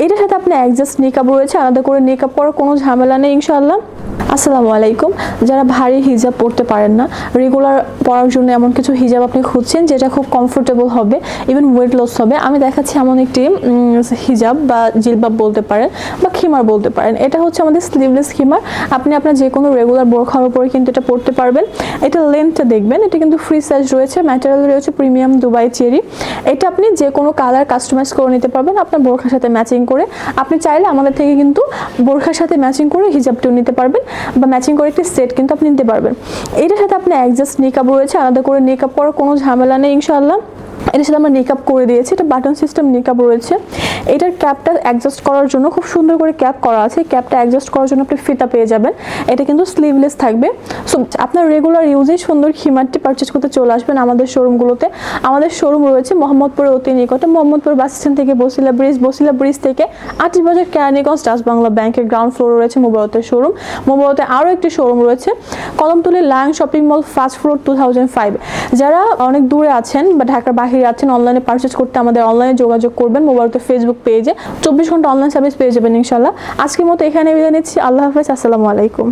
এটার সাথে আপনার অ্যাডজাস্ট নিকাব রয়েছে, আলাদা করে নিকাব করার কোনো ঝামেলা নেই ইনশাআল্লাহ। আসসালামু আলাইকুম। যারা ভারী হিজাব পরতে পারেন না, রেগুলার পরার জন্য এমন কিছু হিজাব আপনি খুঁজছেন যেটা খুব কমফোর্টেবল হবে, ইভেন ওয়েট লস হবে, আমি দেখাচ্ছি এমন একটি হিজাব বা জিলবাব বলতে পারেন বা খিমার বলতে পারেন। এটা হচ্ছে আমাদের স্লিভলেস খিমার। আপনি আপনার যে কোনো রেগুলার বোরখার উপরে কিন্তু এটা পরতে পারবেন। এটা লেন্থটা দেখবেন, এটা কিন্তু ফ্রি সাইজ রয়েছে, ম্যাটেরিয়াল রয়েছে প্রিমিয়াম দুবাই চেরি। এটা আপনি যে কোনো কালার কাস্টমাইজ করে নিতে পারবেন আপনার বোরখার সাথে ম্যাচিং করে। আপনি চাইলে আমাদের থেকে কিন্তু বোরখার সাথে ম্যাচিং করে হিজাবটিও নিতে পারবেন বা ম্যাচিং করে একটি সেট কিন্তু আপনি নিতে পারবেন। এটার সাথে আপনার অ্যাডজাস্ট নিকাব রয়েছে, আলাদা করে নিকাব করার কোনো ঝামেলা নেই ইনশাআল্লাহ। এটার সাথে আমরা নিকাব করে দিয়েছি, এটা বাটন সিস্টেম নিকাব রয়েছে। এটার ক্যাপটা অ্যাডজাস্ট করার জন্য খুব সুন্দর করে ক্যাপ করা আছে, ক্যাপটা অ্যাডজাস্ট করার জন্য আপনি ফিতা পেয়ে যাবেন। এটা কিন্তু স্লিভলেস থাকবে। সো আপনার রেগুলার ইউজে সুন্দর খিমারটি পারচেজ করতে চলে আসবেন আমাদের শোরুমগুলোতে। আমাদের শোরুম রয়েছে মোহাম্মদপুরের অতি নিকটে, মোহাম্মদপুর বাস স্ট্যান্ড থেকে বসিলা ব্রিজ থেকে আটিবাজার কেরানীগঞ্জ ডাচ বাংলা ব্যাংকের গ্রাউন্ড ফ্লোরে রয়েছে মোবারতের শোরুম। মোবারতে আরও একটি শোরুম রয়েছে Kadamtali lion shopping mall first floor 2005। যারা অনেক দূরে আছেন বা ঢাকার বাহিরে আছেন, অনলাইনে পারচেজ করতে আমাদের অনলাইনে যোগাযোগ করবেন মোবারতের ফেসবুক পেজে। 24 ঘন্টা অনলাইন সার্ভিস পেয়ে যাবেন ইনশাআল্লাহ। আজকের মতো এখানে বিদায় নিচ্ছি। আল্লাহ হাফেজ। আসসালামু আলাইকুম।